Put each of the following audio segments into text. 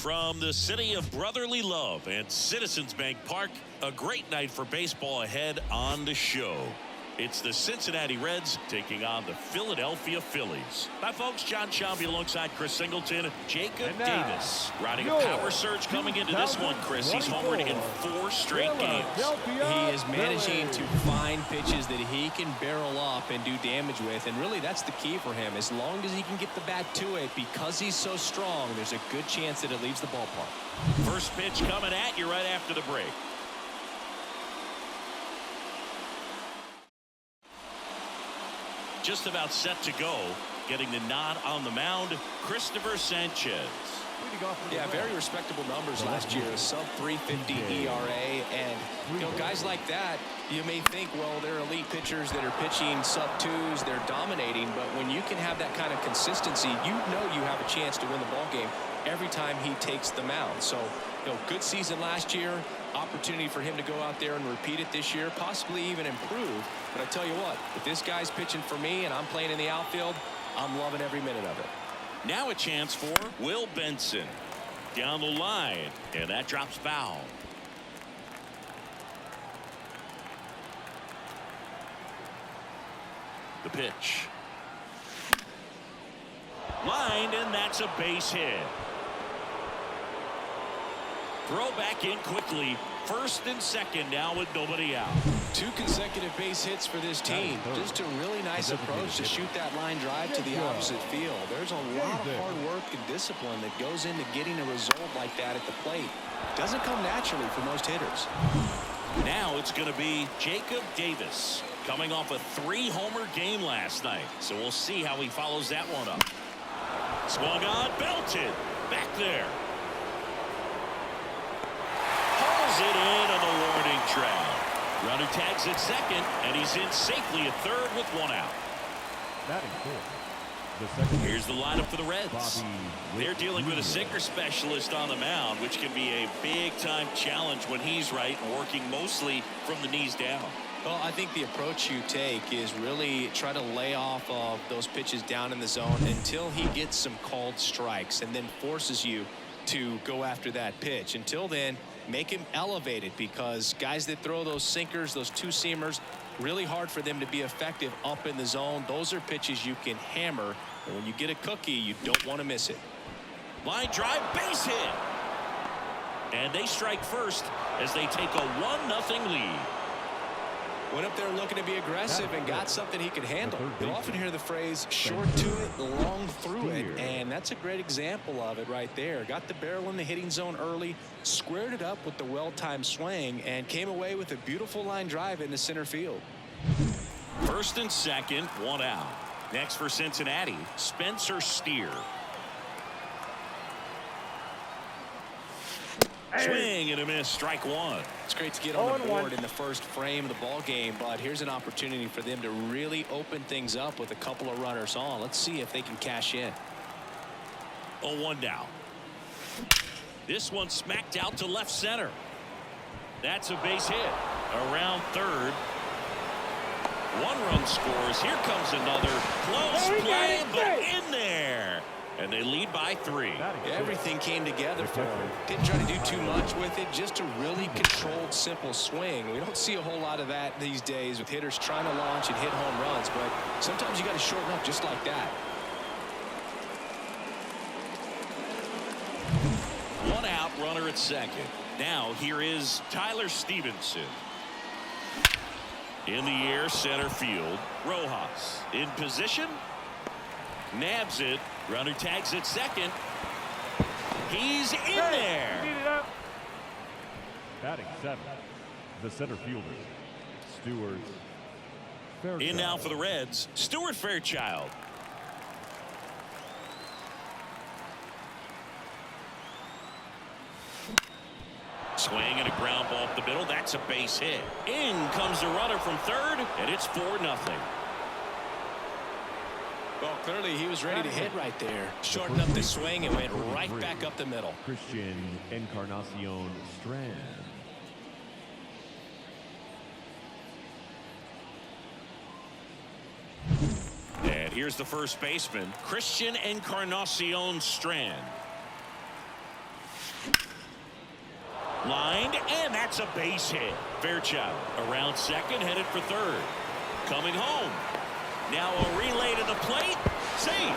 From the city of brotherly love and Citizens Bank Park, a great night for baseball ahead on the show. It's the Cincinnati Reds taking on the Philadelphia Phillies. Hi, folks. John Shambi alongside Chris Singleton. Jacob Davis riding a power surge coming into this one, Chris. He's homered in 4 straight games. He is managing to find pitches that he can barrel up and do damage with, and really that's the key for him. As long as he can get the bat to it, because he's so strong, there's a good chance that it leaves the ballpark. First pitch coming at you right after the break. Just about set to go, getting the nod on the mound, Christopher Sanchez. Yeah, very respectable numbers last year, a sub 350 ERA, and guys like that, you may think, well, they're elite pitchers that are pitching sub 2s, they're dominating, but when you can have that kind of consistency, you have a chance to win the ball game every time he takes the mound. So, good season last year, opportunity for him to go out there and repeat it this year, possibly even improve. But I tell you what, if this guy's pitching for me and I'm playing in the outfield, I'm loving every minute of it. Now a chance for Will Benson down the line, and that drops foul. The pitch. Lined, and that's a base hit. Throw back in quickly. First and second now with nobody out. 2 consecutive base hits for this team. Just a really nice approach to shoot that line drive to the opposite field. There's a lot of hard work and discipline that goes into getting a result like that at the plate. Doesn't come naturally for most hitters. Now it's going to be Jacob Davis coming off a 3-homer game last night. So we'll see how he follows that one up. Swung on, belted. Back there. It in on the warning track. Runner tags at second, and he's in safely at third with 1 out. Here's the lineup for the Reds. They're dealing with a sinker specialist on the mound, which can be a big-time challenge when he's right and working mostly from the knees down. Well, I think the approach you take is really try to lay off of those pitches down in the zone until he gets some called strikes and then forces you to go after that pitch. Until then, make him elevated, because guys that throw those sinkers, those 2-seamers, really hard for them to be effective up in the zone. Those are pitches you can hammer, and when you get a cookie, you don't want to miss it. Line drive, base hit. And they strike first as they take a 1-0 lead. Went up there looking to be aggressive and got something he could handle. You often hear the phrase short to it, long through it, and that's a great example of it right there. Got the barrel in the hitting zone early, squared it up with the well-timed swing, and came away with a beautiful line drive into center field. First and second, 1 out. Next for Cincinnati, Spencer Steer. Swing and a miss, strike 1. It's great to get on the board in the first frame of the ball game, but here's an opportunity for them to really open things up with a couple of runners on. Let's see if they can cash in. 0-1 now. This one smacked out to left center. That's a base hit. Around third. 1 run scores. Here comes another. Close play, but in there. And they lead by 3. Everything came together for him. Didn't try to do too much with it. Just a really controlled, simple swing. We don't see a whole lot of that these days with hitters trying to launch and hit home runs. But sometimes you got to shorten up just like that. 1 out, runner at second. Now here is Tyler Stevenson. In the air, center field. Rojas in position. Nabs it. Runner tags at second. He's in there. Batting 7, the center fielder, Stuart Fairchild. In now for the Reds, Stuart Fairchild. Swing and a ground ball up the middle. That's a base hit. In comes the runner from third, and it's 4-0. Well, clearly he was ready to hit right there. Shortened up the swing and went right back up the middle. Christian Encarnacion Strand. And here's the first baseman, Christian Encarnacion Strand. Lined, and that's a base hit. Fairchild around second, headed for third. Coming home. Now a relay to the plate. Safe.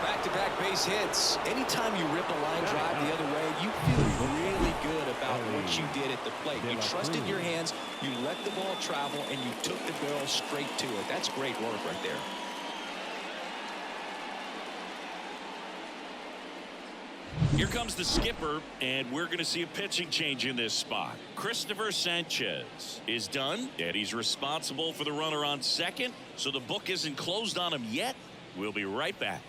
Back-to-back base hits. Anytime you rip a line drive the other way, you feel really good about what you did at the plate. You trusted your hands, you let the ball travel, and you took the barrel straight to it. That's great work right there. Here comes the skipper, and we're going to see a pitching change in this spot. Christopher Sanchez is done, and he's responsible for the runner on second, so the book isn't closed on him yet. We'll be right back.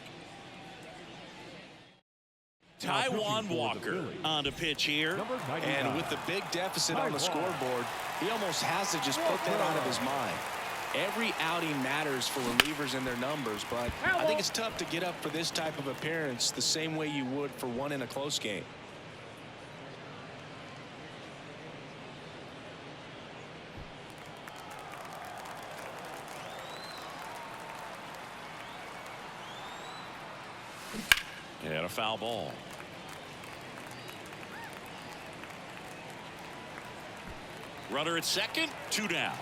Taijuan Walker on the pitch here. And with the big deficit on the scoreboard, he almost has to just put that out of his mind. Every outing matters for relievers and their numbers, but I think it's tough to get up for this type of appearance the same way you would for one in a close game. And a foul ball. Runner at second, 2 down.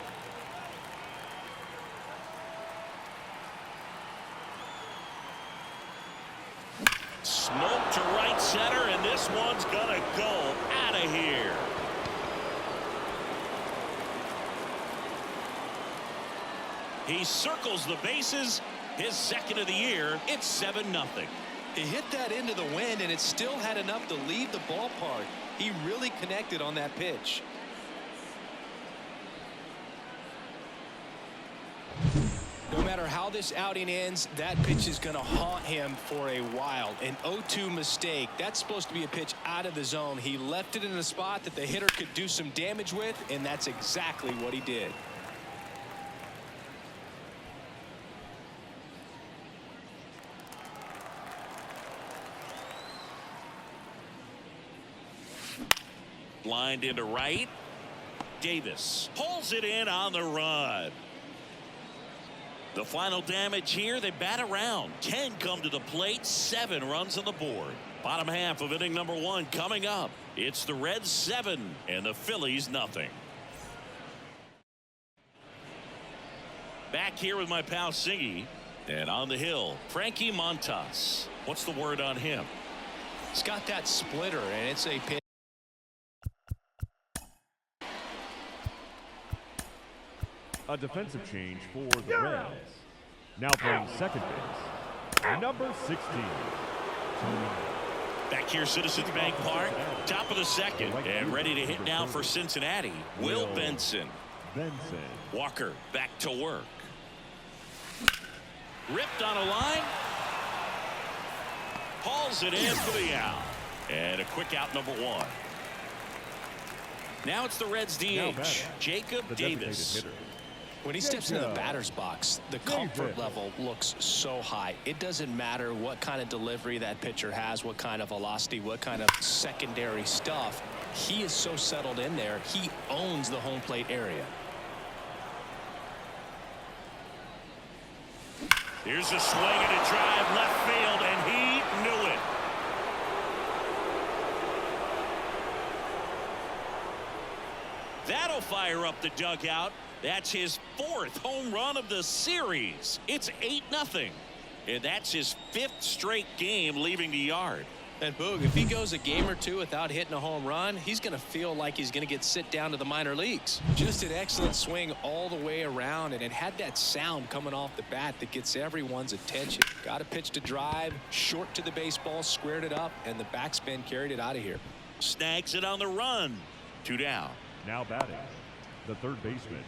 Smoke to right center, and this one's gonna go out of here. He circles the bases. His second of the year. It's 7-0. He hit that into the wind, and it still had enough to leave the ballpark. He really connected on that pitch. No matter how this outing ends, that pitch is going to haunt him for a while. An 0-2 mistake. That's supposed to be a pitch out of the zone. He left it in a spot that the hitter could do some damage with, and that's exactly what he did. Lined into right. Davis pulls it in on the run. The final damage here, they bat around. 10 come to the plate, 7 runs on the board. Bottom half of inning number 1 coming up. It's the Reds 7 and the Phillies nothing. Back here with my pal Singy, and on the hill, Frankie Montas. What's the word on him? He's got that splitter, and it's a pitch. A defensive change for the Reds. Now playing second base, number 16. Back here, Citizens Bank Park, top of the second, and ready to hit now for Cincinnati, Will Benson. Walker back to work. Ripped on a line. Hauls it in for the out. And a quick out, number 1. Now it's the Reds DH, Jacob Davis. When he steps into the batter's box, the comfort level looks so high. It doesn't matter what kind of delivery that pitcher has, what kind of velocity, what kind of secondary stuff. He is so settled in there. He owns the home plate area. Here's a swing and a drive left field, and he knew it. That'll fire up the dugout. That's his 4th home run of the series. It's 8-0. And that's his 5th straight game leaving the yard. And Boog, if he goes a game or 2 without hitting a home run, he's going to feel like he's going to get sit down to the minor leagues. Just an excellent swing all the way around, and it had that sound coming off the bat that gets everyone's attention. Got a pitch to drive, short to the baseball, squared it up, and the backspin carried it out of here. Snags it on the run. 2 down. Now batting, the third baseman,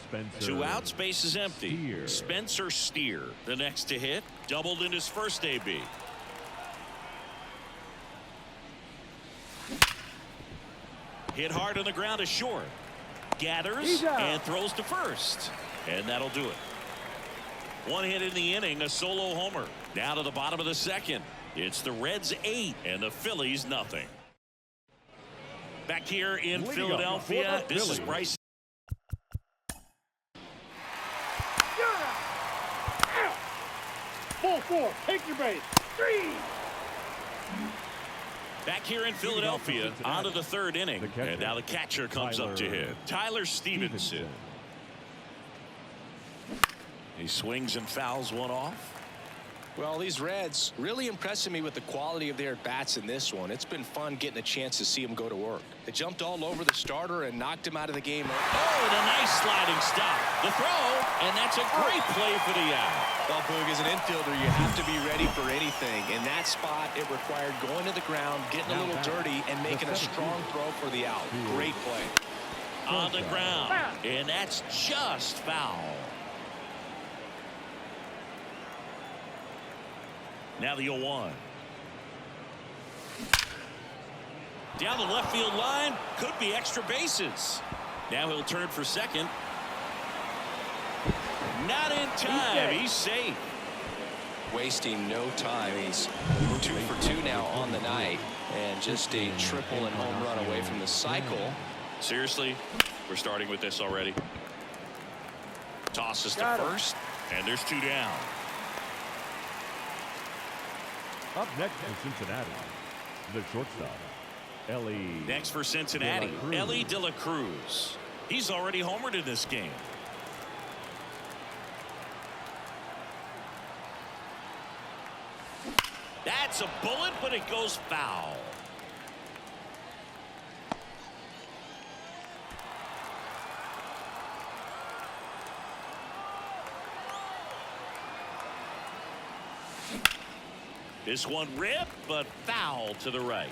Spencer. 2 outs, base is empty. Steer. Spencer Steer, the next to hit, doubled in his first AB. Hit hard on the ground is short. Gathers and throws to first. And that'll do it. 1 hit in the inning, a solo homer. Now to the bottom of the second. It's the Reds 8 and the Phillies nothing. Back here in Philadelphia, this is Bryce. 4-4, take your base. 3. Back here in Philadelphia, on to the third inning. And now the catcher comes up to hit. Tyler Stevenson. He swings and fouls one off. Well, these Reds really impressing me with the quality of their at-bats in this one. It's been fun getting a chance to see them go to work. They jumped all over the starter and knocked him out of the game. Oh, and a nice sliding stop. The throw, and that's a great play for the out. Well, Boog, as an infielder, you have to be ready for anything. In that spot, it required going to the ground, getting a little dirty, and making a strong throw for the out. Great play. On the ground, and that's just foul. Now the 0-1. Down the left field line. Could be extra bases. Now he'll turn for second. Not in time. He's safe. Wasting no time. He's 2 for 2 now on the night. And just a triple and home run away from the cycle. Seriously, we're starting with this already. Tosses to first. And there's 2 down. Up next for Cincinnati, the shortstop, Ellie. Next for Cincinnati, Ellie De La Cruz. He's already homered in this game. That's a bullet, but it goes foul. This one ripped, but foul to the right.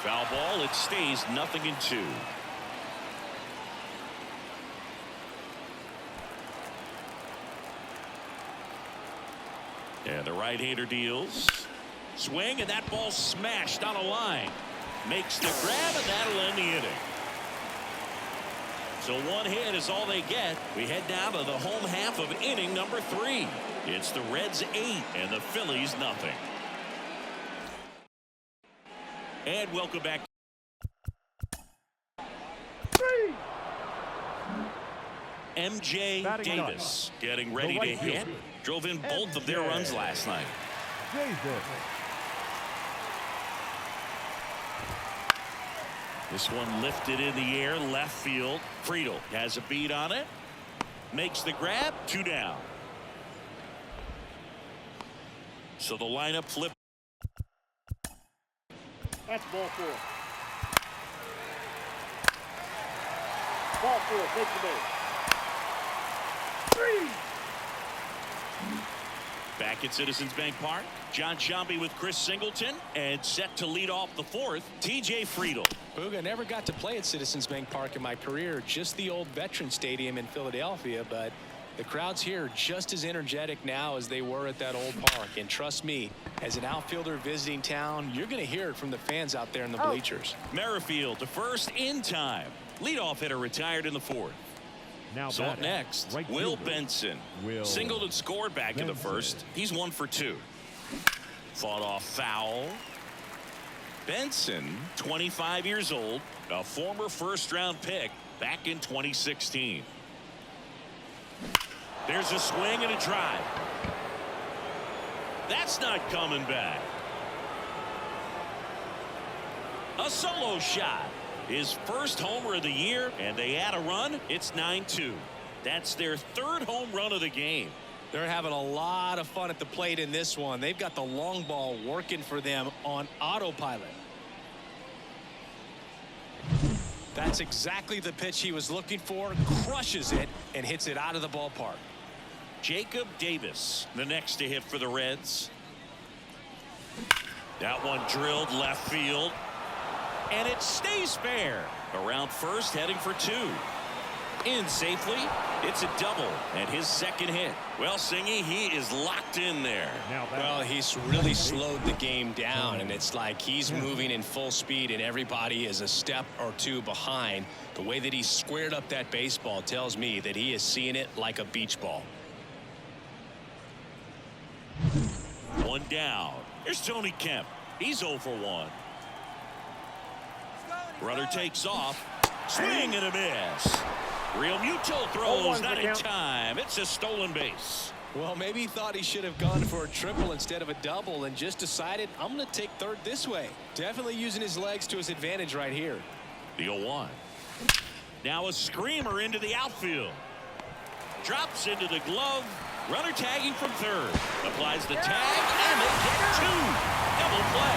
Foul ball. It stays 0-2. And the right-hander deals. Swing, and that ball smashed on a line. Makes the grab, and that'll end the inning. So one hit is all they get. We head down to the home half of inning number 3. It's the Reds 8 and the Phillies 0. And welcome back. MJ Davis getting ready to hit. Drove in both of their runs last night. This one lifted in the air, left field. Friedel has a beat on it. Makes the grab, 2 down. So the lineup flip. That's ball 4. Ball 4, take the base. 3. Back at Citizens Bank Park, John Sciambi with Chris Singleton, and set to lead off the 4th, TJ Friedel. Boog, I never got to play at Citizens Bank Park in my career, just the old Veterans Stadium in Philadelphia, but the crowds here are just as energetic now as they were at that old park. And trust me, as an outfielder visiting town, you're going to hear it from the fans out there in the bleachers. Merrifield to first in time. Leadoff hitter retired in the 4th. Now so up next, Will Benson. Singleton scored back in the 1st. He's 1 for 2. Fought off foul. Benson, 25 years old, a former first-round pick back in 2016. There's a swing and a drive. That's not coming back. A solo shot. His first homer of the year, and they add a run. It's 9-2. That's their 3rd home run of the game. They're having a lot of fun at the plate in this one. They've got the long ball working for them on autopilot. That's exactly the pitch he was looking for. Crushes it and hits it out of the ballpark. Jacob Davis, the next to hit for the Reds. That one drilled left field. And it stays fair. Around first, heading for 2. In safely. It's a double and his 2nd hit. Well, Singy, he is locked in there. Well, he's really slowed the game down, and it's like he's moving in full speed and everybody is a step or 2 behind. The way that he squared up that baseball tells me that he is seeing it like a beach ball. 1 down. Here's Tony Kemp. He's 0 for 1. Brother takes off. Swing and a miss. Real Muto throws, not in time. It's a stolen base. Well, maybe he thought he should have gone for a triple instead of a double and just decided, I'm going to take third this way. Definitely using his legs to his advantage right here. The 0-1. Now a screamer into the outfield. Drops into the glove. Runner tagging from third. Applies the tag, and they get two. Double play.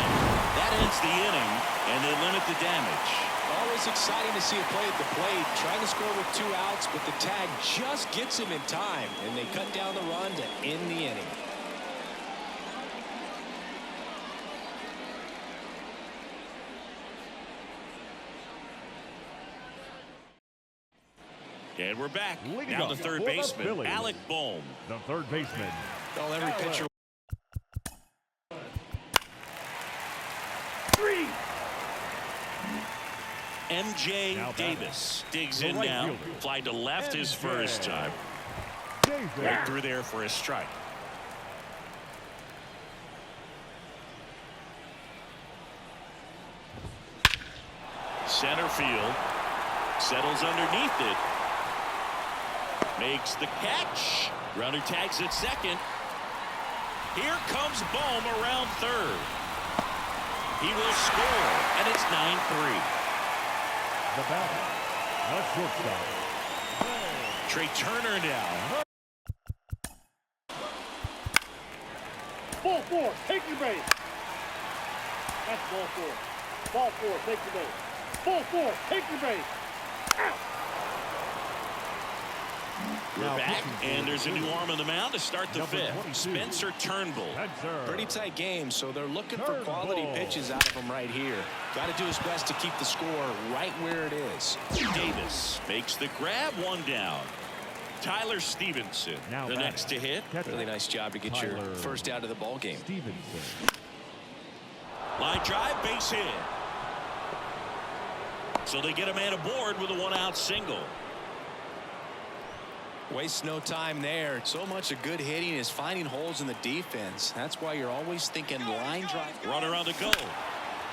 That ends the inning, and they limit the damage. Always exciting to see a play at the plate. Trying to score with 2 outs, but the tag just gets him in time, and they cut down the run to end the inning. And we're back. Leading Now up the third for the baseman, Phillies, Alec Bohm. the third baseman. Well, every pitcher. MJ Now Davis digs the in right now. fielder, Flied to left his first time. Davis. Right through there for a strike. Center field. Settles underneath it. Makes the catch. Runner tags at second. Here comes Bohm around third. He will score, and it's 9-3. The batter, the shortstop. Trey Turner now. Ball 4, take your base. That's ball 4. Ball 4, take your base. Ball 4, take your base. Out. We're Now back, pitching for and the there's a new Phillies. arm on the mound to start the Number fifth. 22. Spencer Turnbull. Spencer. Pretty tight game, so they're looking for quality Turnbull. pitches out of him right here. Got to do his best to keep the score right where it is. Davis makes the grab, one down. Tyler Stevenson, Now the batting. next to hit. Catcher, Really nice job to get your Tyler first out of the ball game. Stevenson. Line drive, base hit. So they get a man aboard with a 1-out single. Waste no time there. So much of good hitting is finding holes in the defense. That's why you're always thinking line drive. Runner on the go.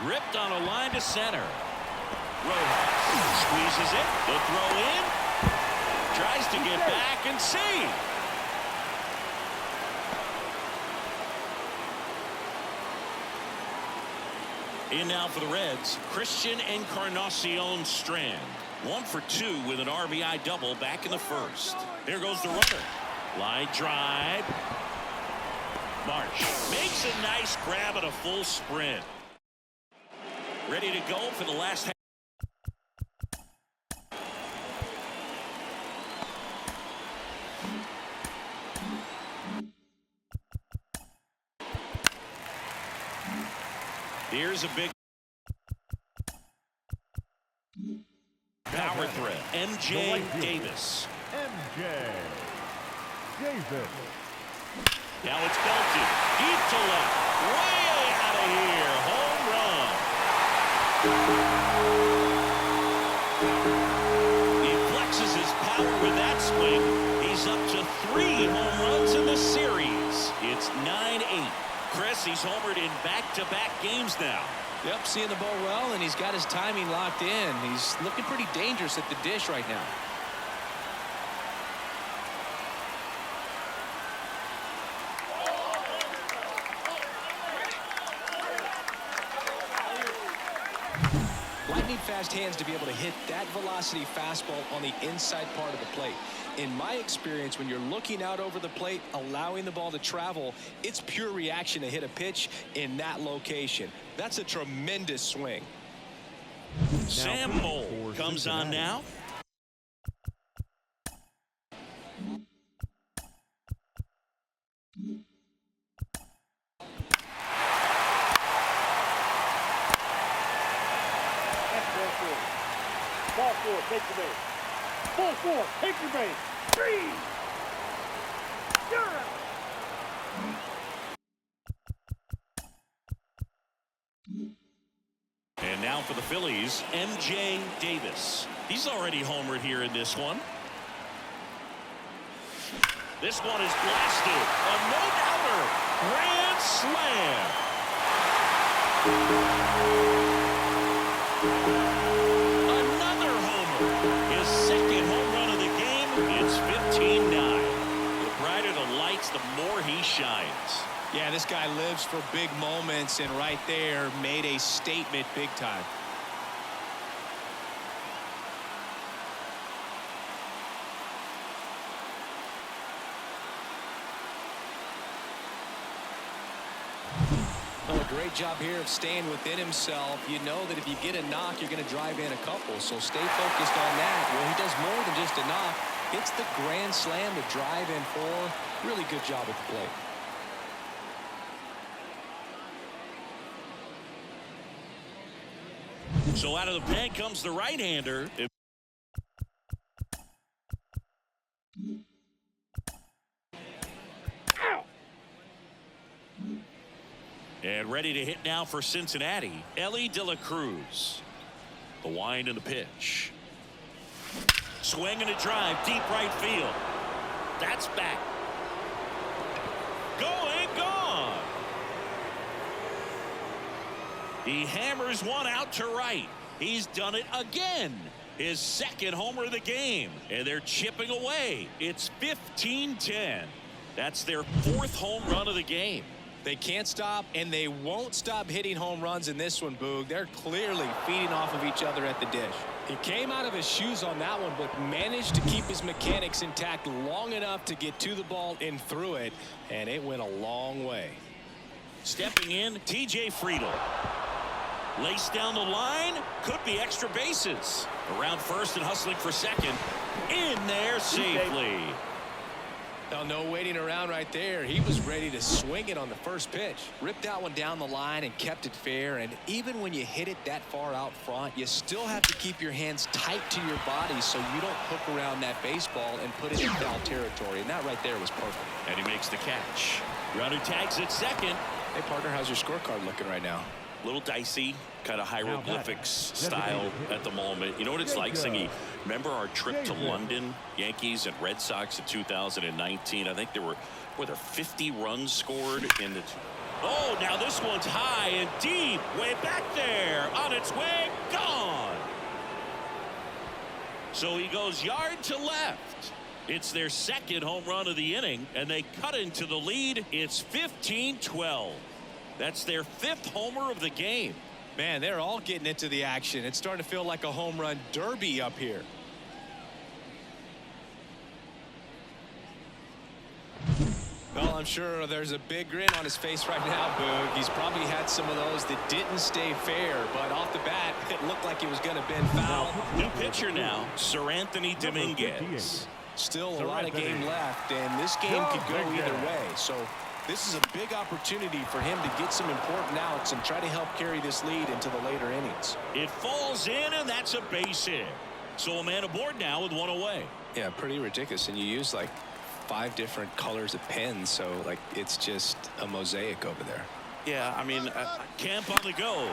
Ripped on a line to center. Rojas squeezes it. The throw in. Tries to get back and see. In now for the Reds, Christian Encarnacion Strand. 1 for 2 with an RBI double back in the first. There goes the runner. Line drive. Marsh makes a nice grab at a full sprint. Ready to go for the last half. Here's a big power threat. MJ Davis. MJ Davis. Now it's belted. Deep to left. Way out of here. Home run. He flexes his power with that swing. He's up to 3 home runs in the series. It's 9-8. Chris, he's homered in back-to-back games now. Yep, seeing the ball well, and he's got his timing locked in. He's looking pretty dangerous at the dish right now. Lightning fast hands to be able to hit that velocity fastball on the inside part of the plate. In my experience, when you're looking out over the plate, allowing the ball to travel, it's pure reaction to hit a pitch in that location. That's a tremendous swing. Sam Moll comes on now. That's ball 4. Ball 4, take your base. Ball 4, take your base. 3. You're out. And now for the Phillies, MJ Davis. He's already homered here in this one. This one is blasted. A no-doubter. Grand slam. Another homer. His second home run of the the more he shines. Yeah, this guy lives for big moments, and right there made a statement big time. Well, a great job here of staying within himself. You know that if you get a knock, you're going to drive in a couple, so stay focused on that. Well, he does more than just a knock. It's the grand slam to drive in four. Really good job at the plate. So out of the pen comes the right-hander. And ready to hit now for Cincinnati, Ellie De La Cruz. The wind and the pitch. Swing and a drive, deep right field. That's back. Going, gone. He hammers one out to right. He's done it again. His second homer of the game. And they're chipping away. It's 15-10. That's their fourth home run of the game. They can't stop, and they won't stop hitting home runs in this one, Boog. They're clearly feeding off of each other at the dish. He came out of his shoes on that one, but managed to keep his mechanics intact long enough to get to the ball and through it, and it went a long way. Stepping in, T.J. Friedel. Laced down the line, could be extra bases. Around first and hustling for second. In there safely. Oh, no waiting around right there. He was ready to swing it on the first pitch. Ripped that one down the line and kept it fair. And even when you hit it that far out front, you still have to keep your hands tight to your body so you don't hook around that baseball and put it in foul territory. And that right there was perfect. And he makes the catch. Runner tags at second. Hey, partner, how's your scorecard looking right now? Little dicey, kind of hieroglyphics style at the moment. You know what it's like, Singy? Remember our trip to London, Yankees and Red Sox in 2019? I think there were 50 runs scored in the... Oh, now this one's high and deep, way back there, on its way, gone. So he goes yard to left. It's their second home run of the inning, and they cut into the lead. It's 15-12. That's their fifth homer of the game. Man, they're all getting into the action. It's starting to feel like a home run derby up here. Well, I'm sure there's a big grin on his face right now, Boog. He's probably had some of those that didn't stay fair, but off the bat, it looked like it was going to bend foul. New pitcher now, Sir Anthony Dominguez. Still a lot of game left, and this game could go either way. So this is a big opportunity for him to get some important outs and try to help carry this lead into the later innings. It falls in, and that's a base hit. So a man aboard now with one away. Yeah, pretty ridiculous. And you use like 5 different colors of pens, so like it's just a mosaic over there. Yeah, I mean, Camp on the go.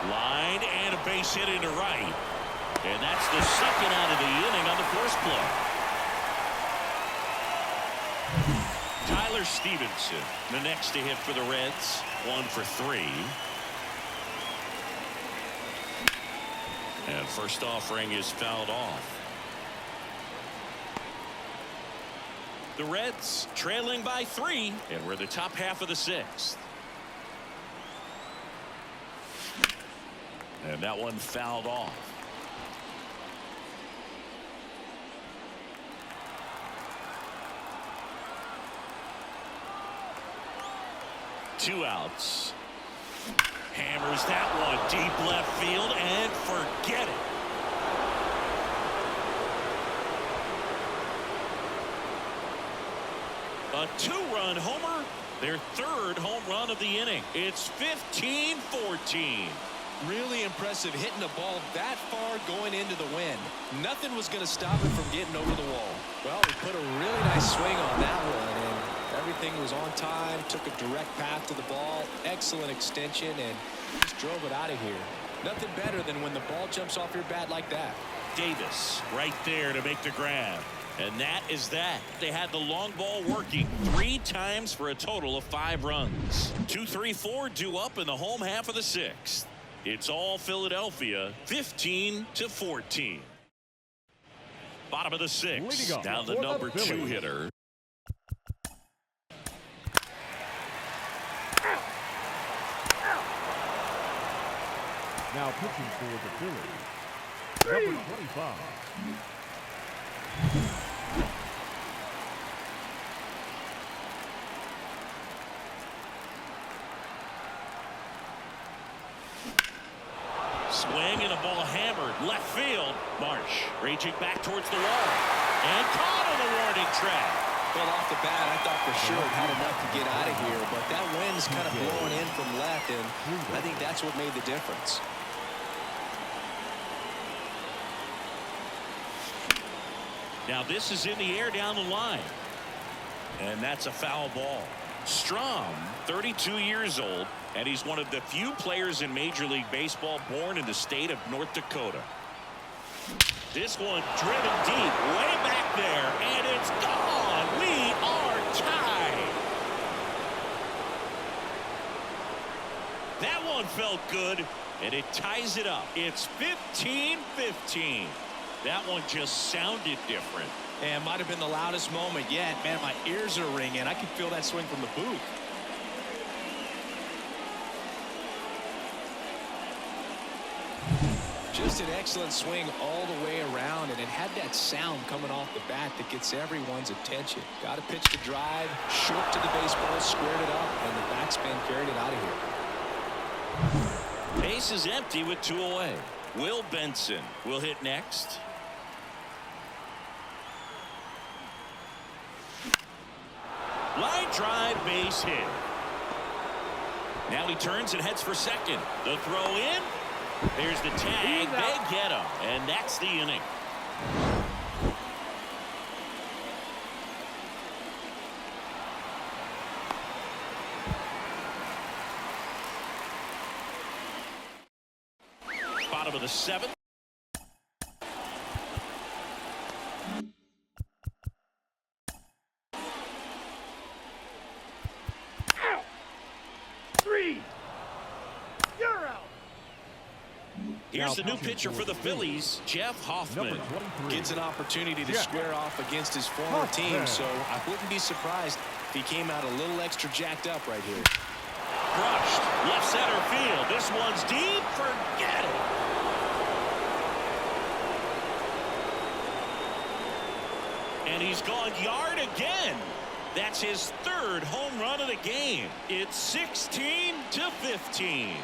Line and a base hit into right. And that's the second out of the inning on the first play. Tyler Stevenson, the next to hit for the Reds. 1 for 3. And first offering is fouled off. The Reds trailing by 3, and we're the top half of the 6th. And that one fouled off. Two outs. Hammers that one deep left field and forget it. A 2-run homer, their 3rd home run of the inning. It's 15-14. Really impressive hitting the ball that far going into the wind. Nothing was going to stop it from getting over the wall. Well, he put a really nice swing on that one, and everything was on time, took a direct path to the ball, excellent extension, and just drove it out of here. Nothing better than when the ball jumps off your bat like that. Davis right there to make the grab. And that is that. They had the long ball working 3 times for a total of 5 runs. 2-3-4 due up in the home half of the 6th. It's all Philadelphia, 15-14. Bottom of the 6th. Now the number 2 hitter. Now pitching for the Phillies, number 25. Swing and a ball hammered left field. Marsh reaching back towards the wall and caught on the warning track. Well, off the bat, I thought for sure it had enough to get out of here, but that wind's kind of blowing in from left, and I think that's what made the difference. Now this is in the air down the line, and that's a foul ball. Strom, 32 years old, and he's one of the few players in Major League Baseball born in the state of North Dakota. This one driven deep, way back there, and it's gone. We are tied. That one felt good, and it ties it up. It's 15-15. That one just sounded different. And might have been the loudest moment yet. Man, my ears are ringing. I can feel that swing from the booth. Just an excellent swing all the way around, and it had that sound coming off the bat that gets everyone's attention. Got a pitch to drive, short to the baseball, squared it up, and the backspin carried it out of here. Base is empty with 2 away. Will Benson will hit next. Line drive, base hit. Now he turns and heads for second. The throw in. There's the tag. They get him. And that's the inning. Bottom of the 7th. Here's the new pitcher for the Phillies, Jeff Hoffman. Gets an opportunity to square off against his former team, so I wouldn't be surprised if he came out a little extra jacked up right here. Crushed, left center field. This one's deep, forget it. And he's gone yard again. That's his 3rd home run of the game. It's 16-15.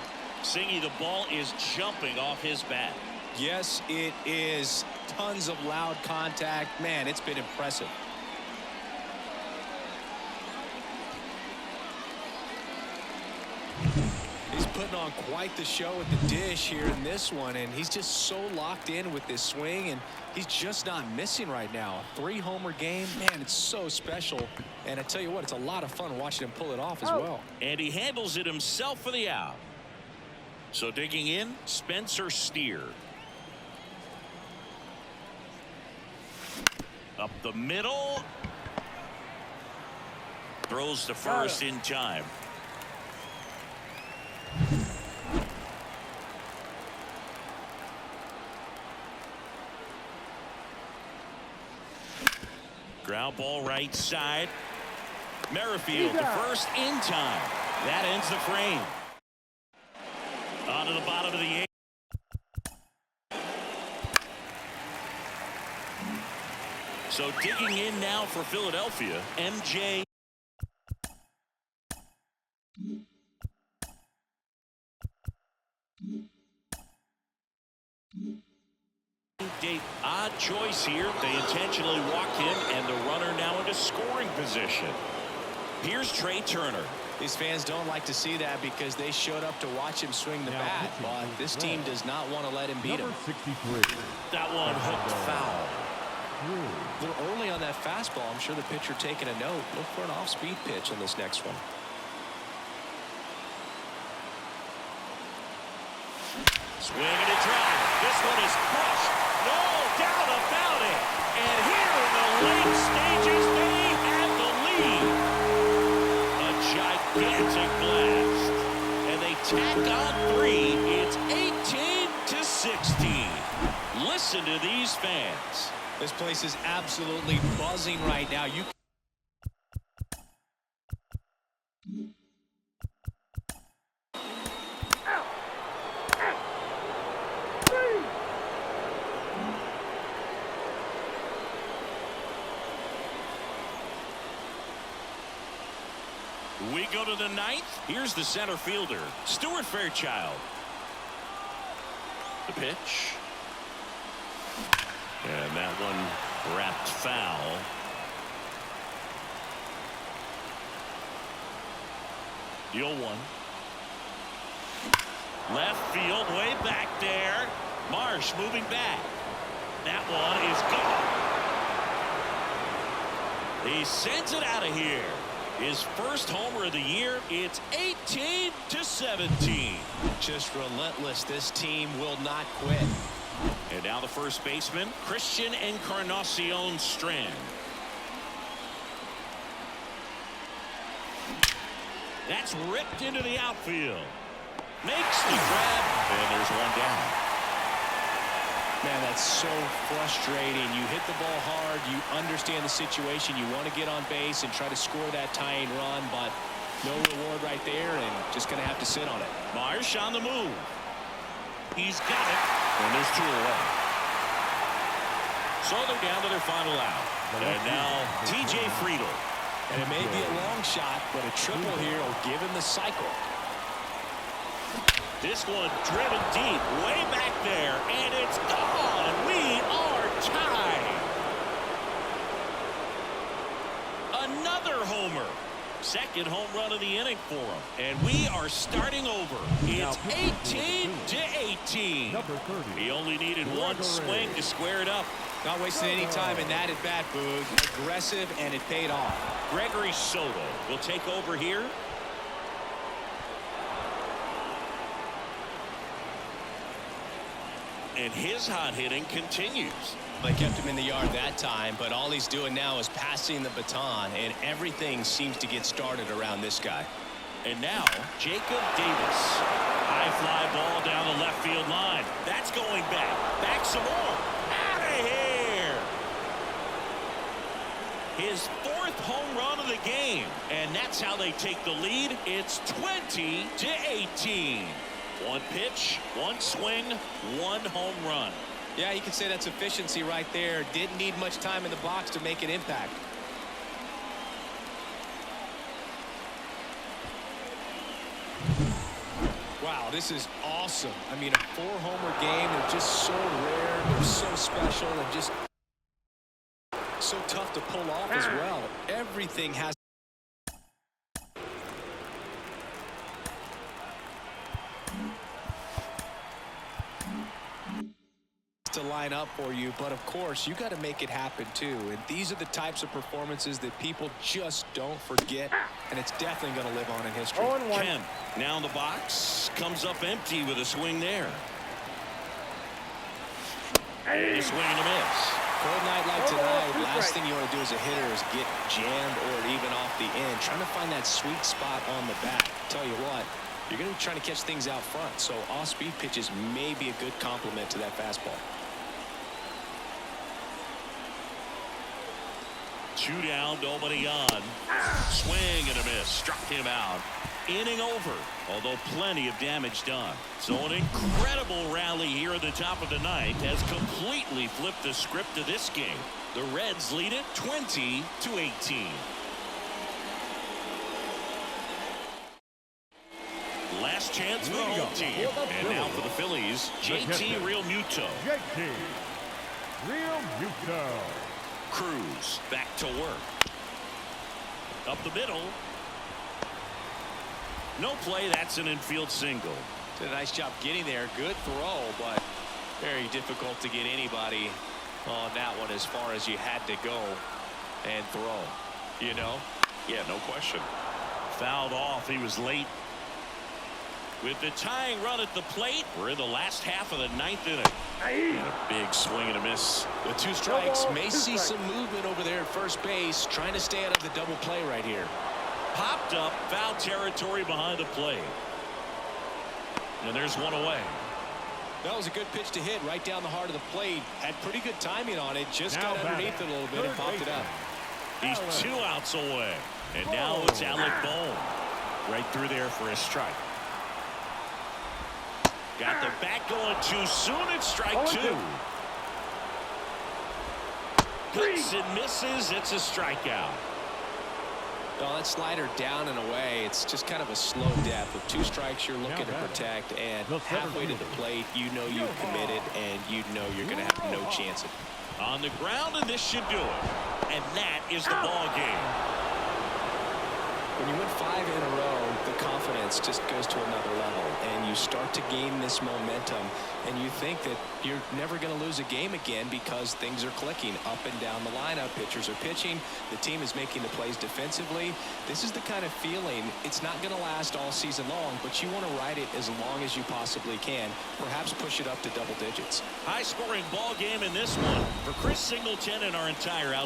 Singy, the ball is jumping off his bat. Yes, it is. Tons of loud contact. Man, it's been impressive. He's putting on quite the show at the dish here in this one, and he's just so locked in with this swing, and he's just not missing right now. A 3-homer game, man, it's so special. And I tell you what, it's a lot of fun watching him pull it off as well. And he handles it himself for the out. So digging in, Spencer Steer. Up the middle. Throws to first in time. Ground ball right side. Merrifield to first in time. That ends the frame. On to the bottom of the 8th. So digging in now for Philadelphia, MJ. Odd choice here. They intentionally walk him, and the runner now into scoring position. Here's Trey Turner. These fans don't like to see that because they showed up to watch him swing the bat, but this team does not want to let him beat him. 63. That one hooked foul. They're early on that fastball. I'm sure the pitcher taking a note. Look for an off-speed pitch on this next one. Swing and a drive. This one is crushed. No doubt about it. And here in the late stages, they have the lead. A gigantic blast. And they tack on 3. It's 18-16. Listen to these fans. This place is absolutely buzzing right now. go to the ninth. Here's the center fielder, Stuart Fairchild. The pitch. And that one wrapped foul. The 0-1. Left field, way back there. Marsh moving back. That one is gone. He sends it out of here. His first homer of the year. It's 18-17. Just relentless. This team will not quit. And now the first baseman, Christian Encarnacion Strand. That's ripped into the outfield. Makes the grab, and there's one down. Man, that's so frustrating. You hit the ball hard. You understand the situation. You want to get on base and try to score that tying run, but no reward right there, and just going to have to sit on it. Marsh on the move. He's got it, and there's 2 away. So they're down to their final out. And now T.J. Friedel. And it may be a long shot, but a triple here will give him the cycle. This one driven deep, way back there, and it's gone. We are tied. Another homer. Second home run of the inning for him. And we are starting over. It's 18-18. He only needed one swing to square it up. Not wasting any time in that at bat, Boog. Aggressive, and it paid off. Gregory Soto will take over here. And his hot hitting continues. They kept him in the yard that time, but all he's doing now is passing the baton, and everything seems to get started around this guy. And now, Jacob Davis. High fly ball down the left field line. That's going back. Back some more. Out of here. His 4th home run of the game. And that's how they take the lead. It's 20-18. One pitch, one swing, one home run. Yeah, you can say that's efficiency right there. Didn't need much time in the box to make an impact. Wow, this is awesome. I mean, a 4-homer game. They're just so rare. They're so special and just so tough to pull off as well. Everything has to line up for you, but of course you got to make it happen too, and these are the types of performances that people just don't forget, and it's definitely going to live on in history. Ken now in the box, comes up empty with a swing there. A swing and a miss. Cold night like tonight, last thing you want to do as a hitter is get jammed or even off the end, trying to find that sweet spot on the bat. Tell you what, you're going to be trying to catch things out front, so off-speed pitches may be a good complement to that fastball. 2 down, nobody on. Swing and a miss. Struck him out. Inning over, although plenty of damage done. So an incredible rally here at the top of the ninth has completely flipped the script of this game. The Reds lead it 20-18. Last chance for the home team. And now for the Phillies, JT Realmuto. JT Realmuto. Cruz back to work. Up the middle. No play. That's an infield single. Did a nice job getting there. Good throw, but very difficult to get anybody on that one as far as you had to go and throw. You know? Yeah, no question. Fouled off. He was late. With the tying run at the plate, we're in the last half of the ninth inning. And a big swing and a miss. With 2 strikes, may see some movement over there at first base, trying to stay out of the double play right here. Popped up, foul territory behind the plate. And there's one away. That was a good pitch to hit right down the heart of the plate. Had pretty good timing on it. Just got underneath it a little bit and popped it up. He's 2 outs away. And now it's Alec Bohm. Right through there for a strike. Got the bat going too soon. It's strike 2. Cuts and misses. It's a strikeout. Well, that slider down and away, it's just kind of a slow death. With 2 strikes, you're looking to protect, and halfway to the plate, you know you've committed, and you know you're going to have no chance. On the ground, and this should do it. And that is the ball game. When you win 5 in a row, the confidence just goes to another level, and you start to gain this momentum, and you think that you're never going to lose a game again because things are clicking up and down the lineup. Pitchers are pitching. The team is making the plays defensively. This is the kind of feeling, it's not going to last all season long, but you want to ride it as long as you possibly can, perhaps push it up to double digits. High-scoring ball game in this one. For Chris Singleton and our entire out.